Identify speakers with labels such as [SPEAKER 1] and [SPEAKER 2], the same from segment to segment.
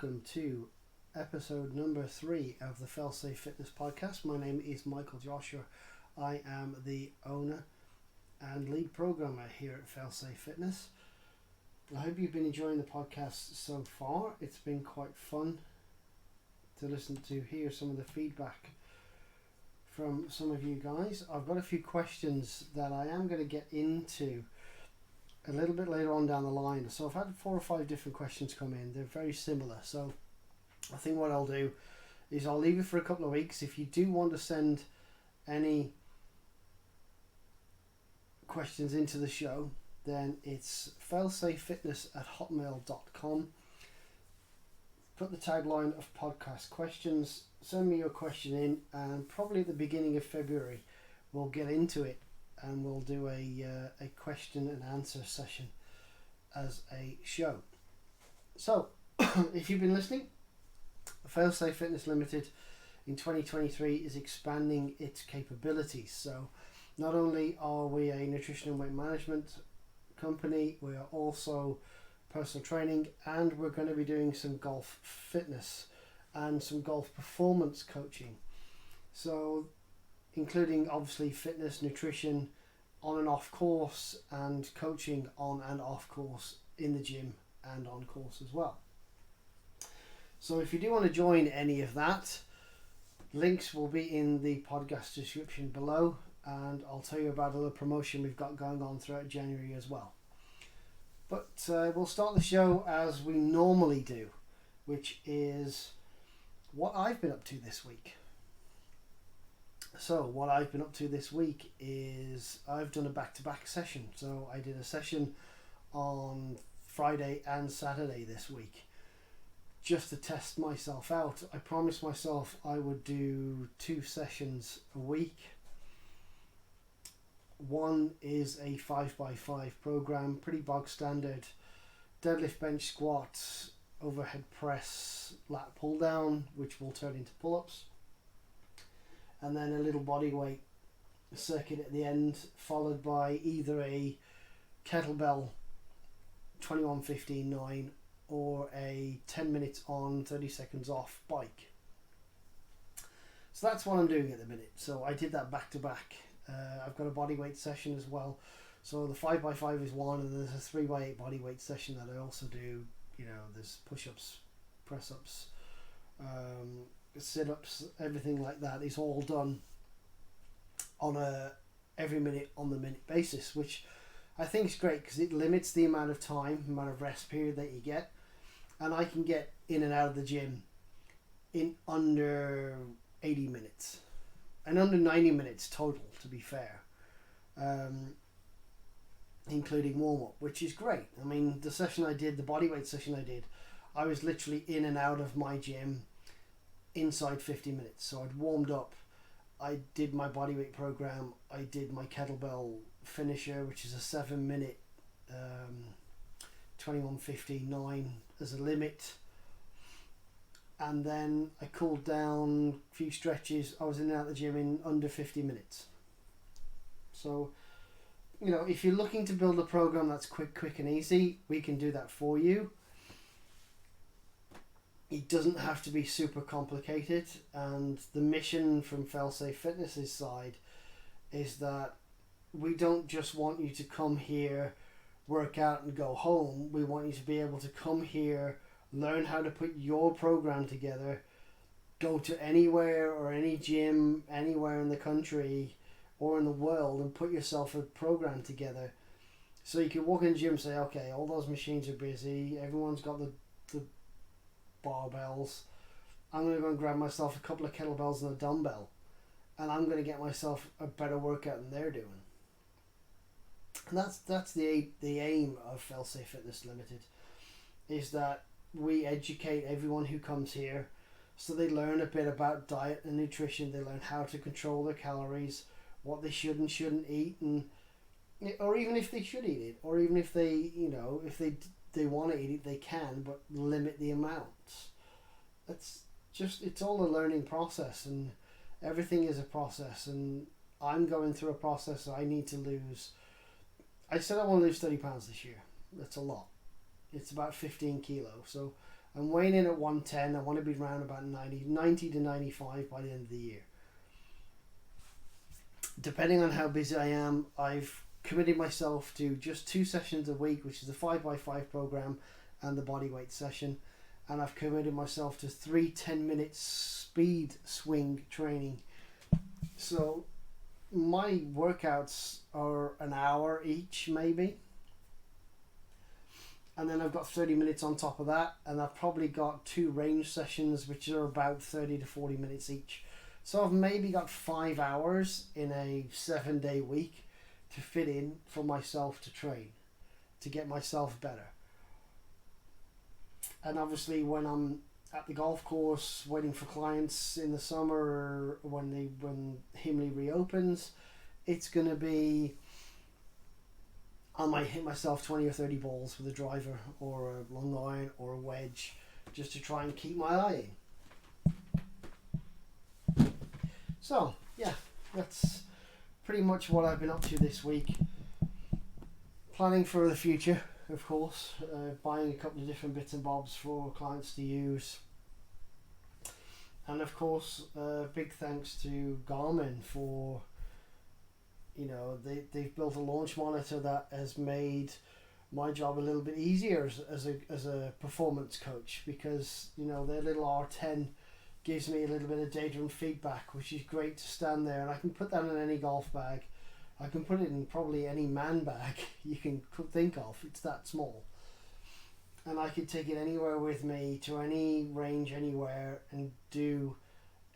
[SPEAKER 1] welcome to episode number 3 of the Failsafe Fitness Podcast. My name is Michael Joshua. I am the owner and lead programmer here at Failsafe Fitness. I hope you've been enjoying the podcast so far. It's been quite fun to listen to, hear some of the feedback from some of you guys. I've got a few questions that I am going to get into a little bit later on down the line. So I've had 4 or 5 different questions come in. They're very similar. So I think what I'll do is I'll leave it for a couple of weeks. If you do want to send any questions into the show, then it's failsafefitness@hotmail.com. Put the tagline of podcast questions, send me your question in, and probably at the beginning of February we'll get into it and we'll do a question and answer session as a show. So if you've been listening, Failsafe Fitness Limited in 2023 is expanding its capabilities. So not only are we a nutrition and weight management company, we are also personal training, and we're going to be doing some golf fitness and some golf performance coaching. So including obviously fitness, nutrition on and off course, and coaching on and off course in the gym and on course as well. So if you do want to join any of that, links will be in the podcast description below, and I'll tell you about a little promotion we've got going on throughout January as well. But we'll start the show as we normally do, which is what I've been up to this week. So what I've been up to this week is I've done a back-to-back session. So I did a session on Friday and Saturday this week just to test myself out. I promised myself I would do 2 sessions a week. One is a 5x5 program, pretty bog standard, deadlift, bench, squats, overhead press, lat pull down, which will turn into pull-ups, and then a little body weight circuit at the end, followed by either a kettlebell 21-15-9 or a 10 minutes on 30 seconds off bike. So that's what I'm doing at the minute. So I did that back to back. I've got a body weight session as well. So the 5x5 is one, and there's a 3x8 body weight session that I also do. You know, there's push-ups, press-ups, sit-ups, everything like that is all done on a every minute on the minute basis, which I think is great because it limits the amount of time, amount of rest period that you get, and I can get in and out of the gym in under 80 minutes and under 90 minutes total, to be fair, including warm-up, which is great. I mean, the session I did, the bodyweight session I did, I was literally in and out of my gym inside 50 minutes. So I'd warmed up, I did my bodyweight program, I did my kettlebell finisher, which is a 7-minute 21-15-9 as a limit, and then I cooled down, a few stretches. I was in and out of the gym in under 50 minutes. So, you know, if you're looking to build a program that's quick and easy, we can do that for you. It doesn't have to be super complicated, and the mission from Failsafe Fitness's side is that we don't just want you to come here, work out and go home. We want you to be able to come here, learn how to put your program together, go to anywhere or any gym anywhere in the country or in the world and put yourself a program together. So you can walk in the gym and say, okay, all those machines are busy, everyone's got the barbells, I'm going to go and grab myself a couple of kettlebells and a dumbbell, and I'm going to get myself a better workout than they're doing. And that's the aim of Failsafe Fitness Limited, is that we educate everyone who comes here so they learn a bit about diet and nutrition, they learn how to control their calories, what they should and shouldn't eat, and or even if they should eat it, or even if they, you know, if they want to eat it, they can, but limit the amounts. It's all a learning process, and everything is a process, and I'm going through a process. I need to lose, I said I want to lose 30 pounds this year. That's a lot. It's about 15 kilos. So I'm weighing in at 110. I want to be around about 90 to 95 by the end of the year. Depending on how busy I am, I've committed myself to just 2 sessions a week, which is the 5x5 program and the bodyweight session. And I've committed myself to 3 10-minute speed swing training. So my workouts are an hour each, maybe. And then I've got 30 minutes on top of that, and I've probably got 2 range sessions, which are about 30 to 40 minutes each. So I've maybe got 5 hours in a 7-day week to fit in for myself to train, to get myself better. And obviously when I'm at the golf course waiting for clients in the summer, or when Himley reopens, it's going to be, I might hit myself 20 or 30 balls with a driver or a long iron or a wedge just to try and keep my eye in. So yeah, that's pretty much what I've been up to this week. Planning for the future, of course, buying a couple of different bits and bobs for clients to use. And of course, big thanks to Garmin for, they've built a launch monitor that has made my job a little bit easier as a performance coach, because their little R10 gives me a little bit of data and feedback, which is great to stand there, and I can put that in any golf bag. I can put it in probably any man bag you can think of. It's that small. And I could take it anywhere with me to any range anywhere and do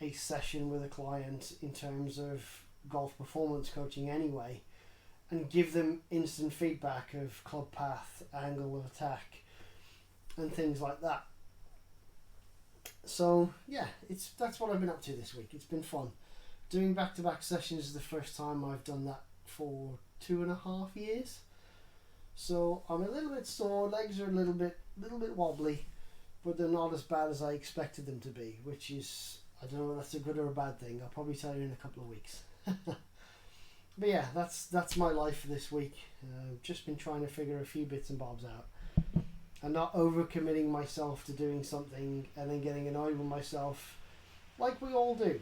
[SPEAKER 1] a session with a client in terms of golf performance coaching anyway, and give them instant feedback of club path, angle of attack, and things like that. So yeah, that's what I've been up to this week. It's been fun. Doing back-to-back sessions is the first time I've done that for 2.5 years. So I'm a little bit sore, legs are a little bit wobbly, but they're not as bad as I expected them to be, which is, I don't know if that's a good or a bad thing. I'll probably tell you in a couple of weeks. But yeah, that's my life for this week. Just been trying to figure a few bits and bobs out, and not overcommitting myself to doing something and then getting annoyed with myself, like we all do.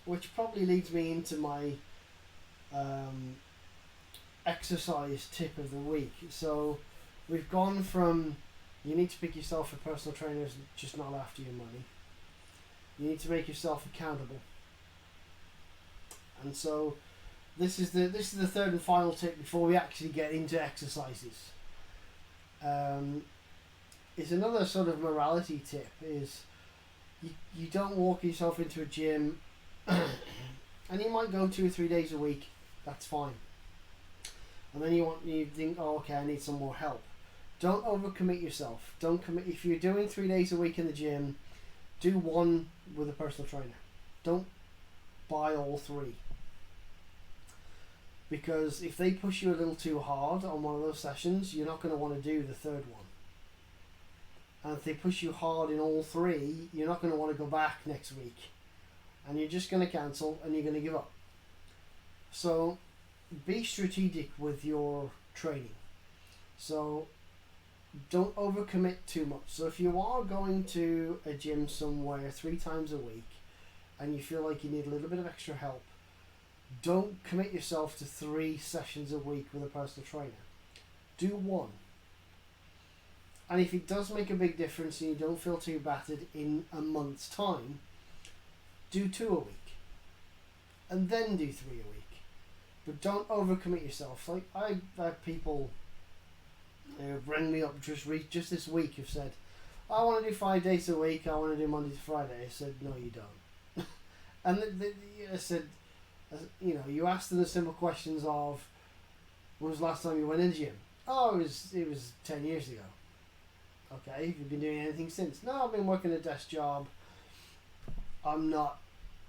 [SPEAKER 1] Which probably leads me into my exercise tip of the week. So we've gone from, you need to pick yourself a personal trainer who's just not after your money. You need to make yourself accountable. And so this is the third and final tip before we actually get into exercises. Is another sort of morality tip is you don't walk yourself into a gym and you might go 2 or 3 days a week. That's fine. And then you think, oh, okay, I need some more help. Don't overcommit yourself. Don't commit. If you're doing 3 days a week in the gym, do 1 with a personal trainer. Don't buy all 3. Because if they push you a little too hard on one of those sessions, you're not going to want to do the 3rd one. And if they push you hard in all 3, you're not going to want to go back next week. And you're just going to cancel and you're going to give up. So be strategic with your training. So don't overcommit too much. So if you are going to a gym somewhere 3 times a week and you feel like you need a little bit of extra help, don't commit yourself to 3 sessions a week with a personal trainer. Do 1. And if it does make a big difference and you don't feel too battered in a month's time, do 2 a week. And then do 3 a week. But don't overcommit yourself. Like, I've had people rang me up just this week who've said, I want to do 5 days a week, I want to do Monday to Friday. I said, no, you don't. And I said, you asked them the simple questions of, when was the last time you went in the gym? Oh, it was 10 years ago. Okay, have you been doing anything since? No, I've been working a desk job. I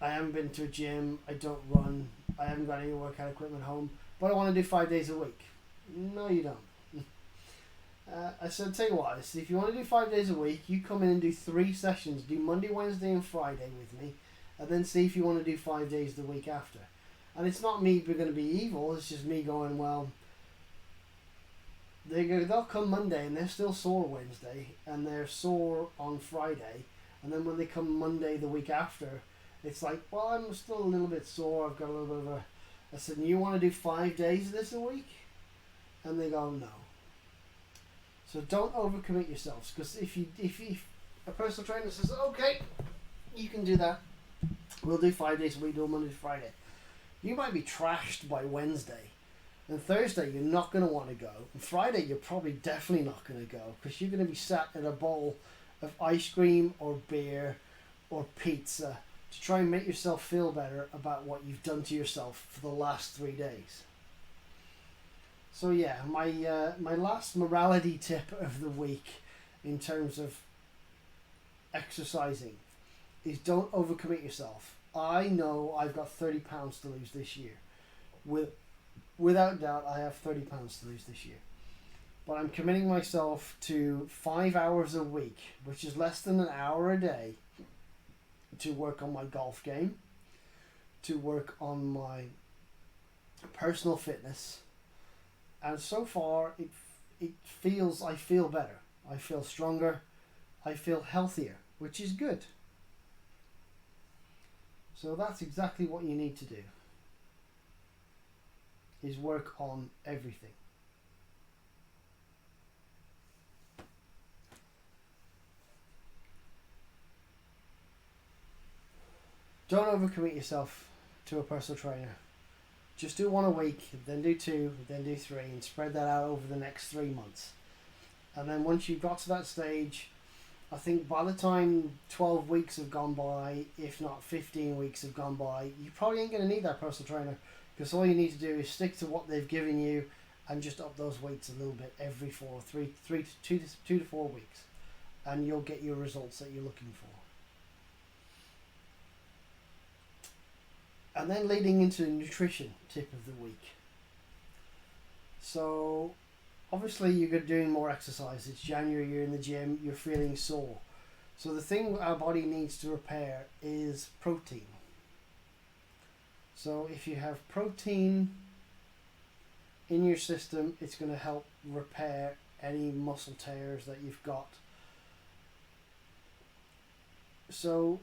[SPEAKER 1] haven't been to a gym, I don't run, I haven't got any workout equipment home, but I want to do 5 days a week. No, you don't. I said, tell you what, if you want to do 5 days a week, you come in and do 3 sessions, do Monday, Wednesday and Friday with me, and then see if you want to do 5 days the week after. And it's not me going to be evil, it's just me going, well, they'll come Monday and they're still sore Wednesday, and they're sore on Friday, and then when they come Monday the week after, it's like, well, I'm still a little bit sore. I've got a little bit of a. I said, you want to do 5 days of this a week? And they go, no. So don't overcommit yourselves, because if a personal trainer says, okay, you can do that, we'll do 5 days a week, do Monday to Friday, you might be trashed by Wednesday. And Thursday, you're not going to want to go. And Friday, you're probably definitely not going to go, because you're going to be sat in a bowl of ice cream or beer or pizza to try and make yourself feel better about what you've done to yourself for the last 3 days. So yeah, my last morality tip of the week in terms of exercising is don't overcommit yourself. I know I've got 30 pounds to lose this year. Without doubt, I have 30 pounds to lose this year. But I'm committing myself to 5 hours a week, which is less than an hour a day, to work on my golf game, to work on my personal fitness. And so far, I feel better. I feel stronger. I feel healthier, which is good. So that's exactly what you need to do, is work on everything. Don't overcommit yourself to a personal trainer. Just do 1 a week, then do 2, then do 3, and spread that out over the next 3 months. And then once you've got to that stage, I think by the time 12 weeks have gone by, if not 15 weeks have gone by, you probably ain't going to need that personal trainer, because all you need to do is stick to what they've given you and just up those weights a little bit every 2 to 4 weeks, and you'll get your results that you're looking for. And then leading into the nutrition tip of the week. So obviously you're doing more exercise. It's January, you're in the gym, you're feeling sore. So the thing our body needs to repair is protein. So if you have protein in your system, it's going to help repair any muscle tears that you've got. So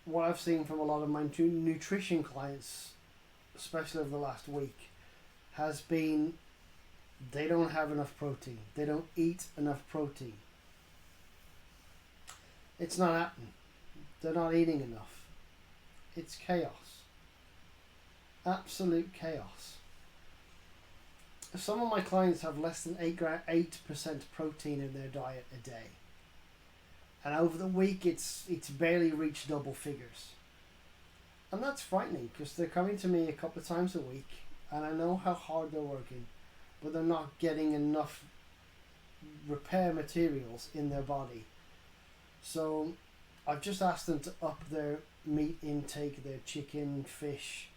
[SPEAKER 1] what I've seen from a lot of my nutrition clients, especially over the last week, has been they don't have enough protein. They don't eat enough protein. It's not happening. They're not eating enough. It's chaos. Absolute chaos. Some of my clients have less than 8% protein in their diet a day. And over the week, it's barely reached double figures. And that's frightening, because they're coming to me a couple of times a week, and I know how hard they're working, but they're not getting enough repair materials in their body. So I've just asked them to up their meat intake, their chicken, fish.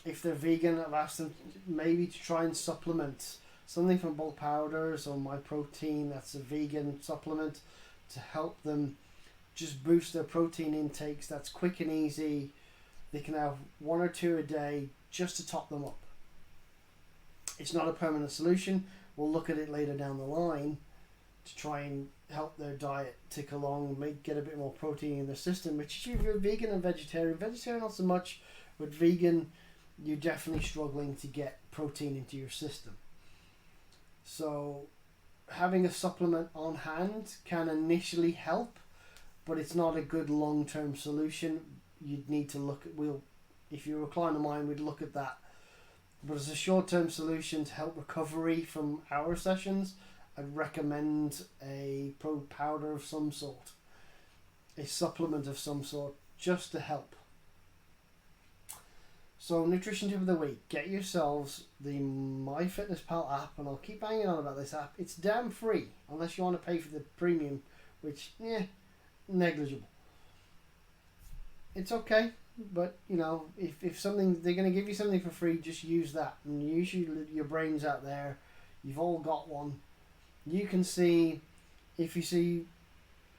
[SPEAKER 1] If they're vegan, I've asked them maybe to try and supplement something from bulk powders or my protein, that's a vegan supplement, to help them just boost their protein intakes. That's quick and easy. They can have 1 or 2 a day just to top them up. It's not a permanent solution. We'll look at it later down the line to try and help their diet tick along, get a bit more protein in their system, which if you're vegan and vegetarian not so much, but vegan, you're definitely struggling to get protein into your system. So having a supplement on hand can initially help, but it's not a good long-term solution. You'd need to look at, if you were a client of mine, we'd look at that. But as a short-term solution to help recovery from our sessions, I'd recommend a powder of some sort, a supplement of some sort, just to help. So nutrition tip of the week, get yourselves the MyFitnessPal app, and I'll keep banging on about this app. It's damn free, unless you want to pay for the premium, which, negligible. It's okay, but if something, they're going to give you something for free, just use that. And usually your brain's out there, you've all got one. You can see, if you see,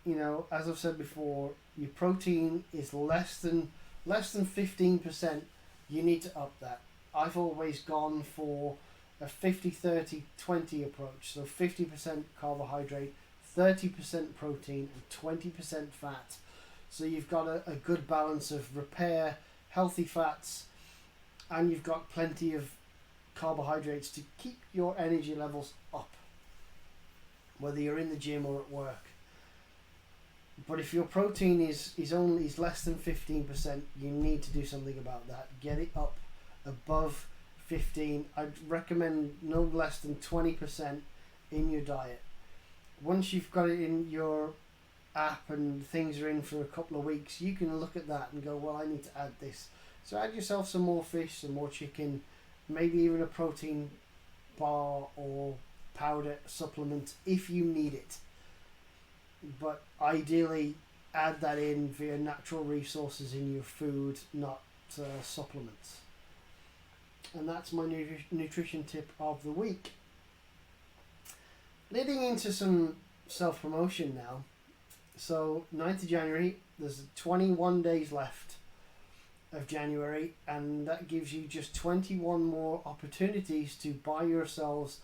[SPEAKER 1] as I've said before, your protein is less than 15%, you need to up that. I've always gone for a 50-30-20 approach. So 50% carbohydrate, 30% protein, and 20% fat. So you've got a good balance of repair, healthy fats, and you've got plenty of carbohydrates to keep your energy levels up, whether you're in the gym or at work. But if your protein is less than 15%, you need to do something about that. Get it up above 15. I'd recommend no less than 20% in your diet. Once you've got it in your app and things are in for a couple of weeks, you can look at that and go, well, I need to add this. So add yourself some more fish, some more chicken, maybe even a protein bar or powder supplement if you need it. But ideally add that in via natural resources in your food, not supplements. And that's my nutrition tip of the week. Leading into some self-promotion now. So 9th of January, there's 21 days left of January, and that gives you just 21 more opportunities to buy yourselves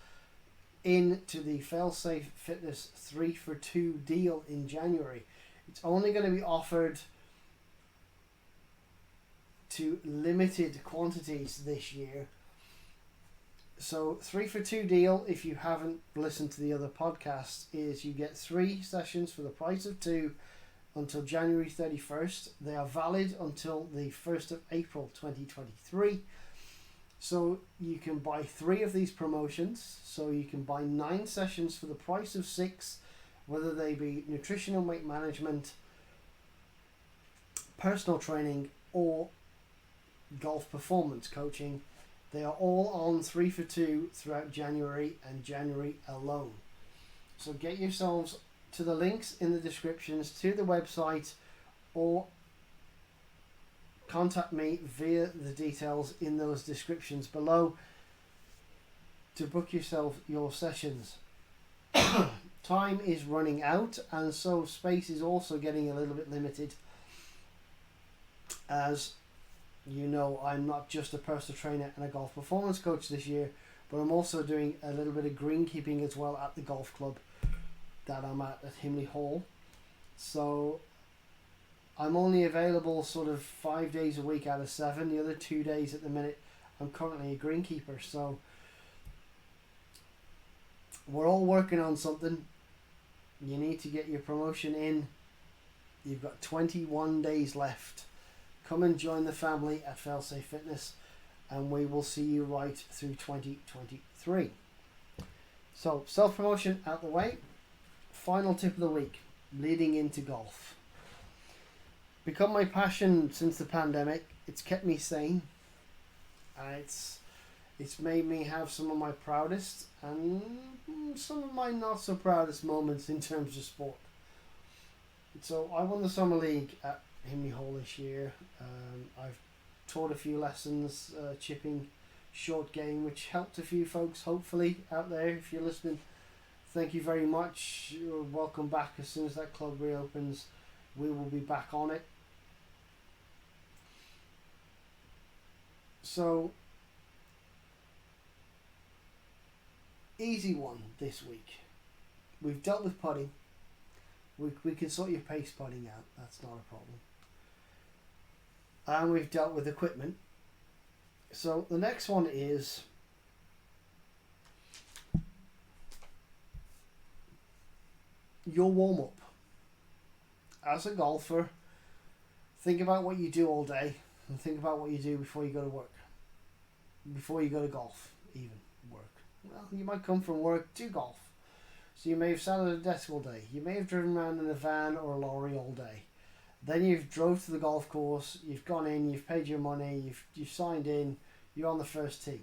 [SPEAKER 1] into the Failsafe Fitness 3 for 2 deal in January. It's only going to be offered to limited quantities this year. So 3 for 2 deal, if you haven't listened to the other podcasts, is you get 3 sessions for the price of 2 until January 31st. They are valid until the 1st of April 2023. So you can buy 3 of these promotions. So you can buy 9 sessions for the price of 6, whether they be nutrition and weight management, personal training, or golf performance coaching. They are all on 3 for 2 throughout January and January alone. So get yourselves to the links in the descriptions to the website, or contact me via the details in those descriptions below to book yourself your sessions. Time is running out, and so space is also getting a little bit limited. As you know, I'm not just a personal trainer and a golf performance coach this year, but I'm also doing a little bit of greenkeeping as well at the golf club that I'm at Himley Hall. So I'm only available sort of 5 days a week out of 7. The other 2 days at the minute, I'm currently a greenkeeper. So we're all working on something. You need to get your promotion in. You've got 21 days left. Come and join the family at Failsafe Fitness, and we will see you right through 2023. So self-promotion out the way. Final tip of the week, leading into golf. Become my passion since the pandemic. It's kept me sane. It's made me have some of my proudest and some of my not so proudest moments in terms of sport. So I won the Summer League at Himley Hall this year. I've taught a few lessons, chipping, short game, which helped a few folks hopefully out there. If you're listening, thank you very much. You're welcome back. As soon as that club reopens, we will be back on it. So easy one this week. We've dealt with putting. We can sort your pace putting out. That's not a problem. And we've dealt with equipment. So the next one is your warm-up. As a golfer, think about what you do all day, and think about what you do before you go to work. Before you go to golf, even work. Well, you might come from work to golf. So you may have sat at a desk all day. You may have driven around in a van or a lorry all day. Then you've drove to the golf course, you've gone in, you've paid your money, you've signed in, you're on the first tee.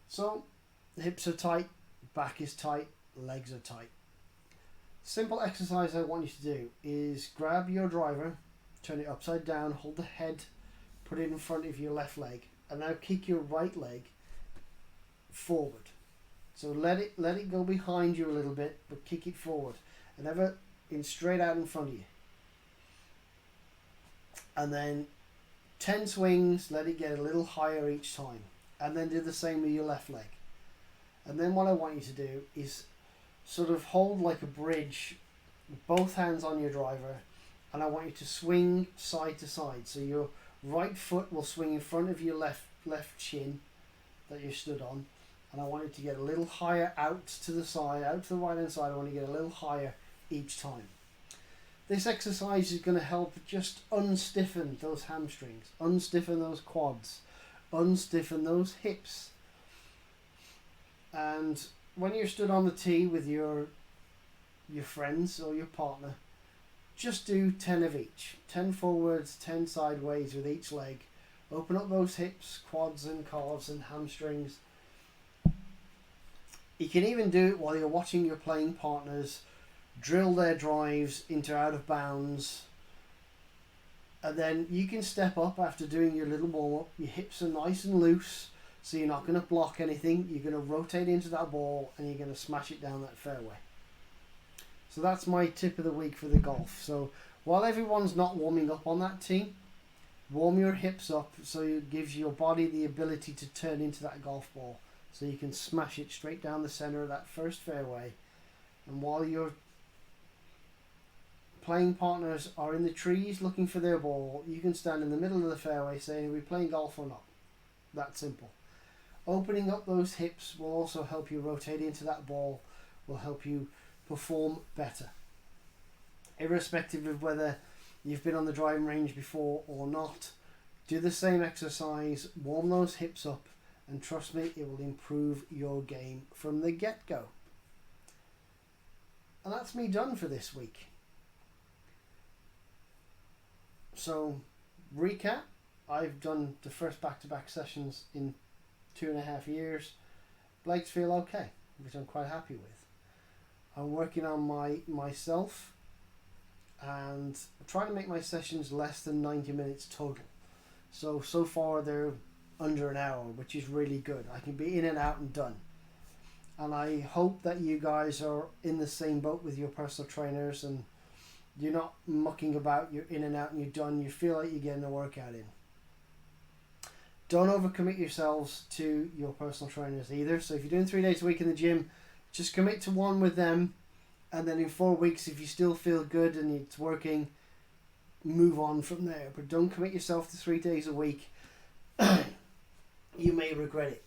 [SPEAKER 1] So the hips are tight, back is tight, legs are tight. Simple exercise I want you to do is grab your driver, turn it upside down, hold the head, put it in front of your left leg, and now kick your right leg forward. So let it go behind you a little bit, but kick it forward and have it in straight out in front of you. And then 10 swings, let it get a little higher each time. and then do the same with your left leg. And then what I want you to do is sort of hold like a bridge, both hands on your driver, and I want you to swing side to side. So your right foot will swing in front of your left shin that you're stood on, and I want it to get a little higher out to the side, out to the right hand side. I want to get a little higher each time. This exercise is going to help just unstiffen those hamstrings, unstiffen those quads, unstiffen those hips. And when you're stood on the tee with your friends or your partner, just do 10 of each. 10 forwards, 10 sideways with each leg. Open up those hips, quads and calves and hamstrings. You can even do it while you're watching your playing partners drill their drives into out of bounds. And then you can step up after doing your little warm up. Your hips are nice and loose, so you're not going to block anything. You're going to rotate into that ball and you're going to smash it down that fairway. So that's my tip of the week for the golf. So while everyone's not warming up on that tee, warm your hips up so it gives your body the ability to turn into that golf ball. So you can smash it straight down the center of that first fairway. And while your playing partners are in the trees looking for their ball, you can stand in the middle of the fairway saying, are we playing golf or not? That simple. Opening up those hips will also help you rotate into that ball, will help you perform better. Irrespective of whether you've been on the driving range before or not, do the same exercise, warm those hips up, and trust me, it will improve your game from the get-go. And that's me done for this week. So, recap, I've done the first back-to-back sessions in 2.5 years. Legs feel okay, which I'm quite happy with. I'm working on myself and I'm trying to make my sessions less than 90 minutes total. So far they're under an hour, which is really good. I can be in and out and done. And I hope that you guys are in the same boat with your personal trainers and you're not mucking about, you're in and out and you're done. You feel like you're getting a workout in. Don't overcommit yourselves to your personal trainers either. So if you're doing 3 days a week in the gym, just commit to one with them. And then in 4 weeks, if you still feel good and it's working, move on from there. But don't commit yourself to 3 days a week. You may regret it.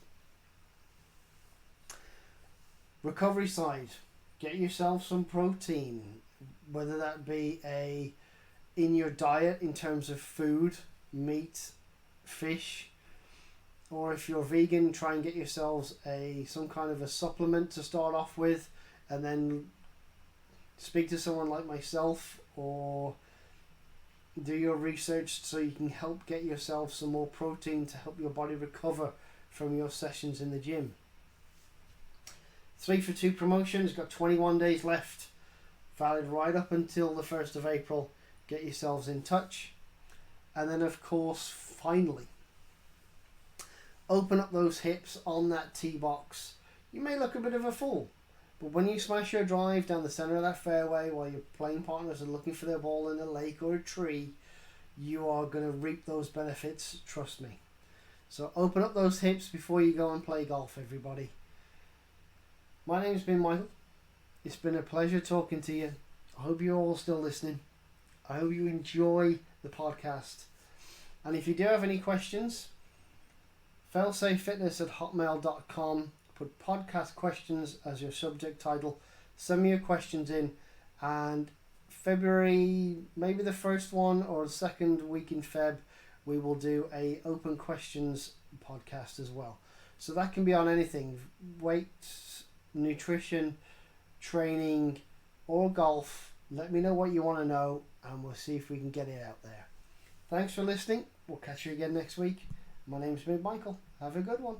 [SPEAKER 1] Recovery side, get yourself some protein, whether that be in your diet in terms of food, meat, fish, or if you're vegan, try and get yourselves some kind of a supplement to start off with, and then speak to someone like myself or do your research so you can help get yourself some more protein to help your body recover from your sessions in the gym. 3 for 2 promotions, got 21 days left, valid right up until the 1st of April. Get yourselves in touch. And then of course, finally, open up those hips on that tee box. You may look a bit of a fool, but when you smash your drive down the center of that fairway while your playing partners are looking for their ball in a lake or a tree, you are going to reap those benefits, trust me. So open up those hips before you go and play golf, everybody. My name's been Michael. It's been a pleasure talking to you. I hope you're all still listening. I hope you enjoy the podcast. And if you do have any questions, failsafefitness@hotmail.com. Put podcast questions as your subject title. Send me your questions in, and February, maybe the first one or the second week in Feb, we will do a open questions podcast as well. So that can be on anything: weights, nutrition, training, or golf. Let me know what you want to know, and we'll see if we can get it out there. Thanks for listening. We'll catch you again next week. My name's been Michael. Have a good one.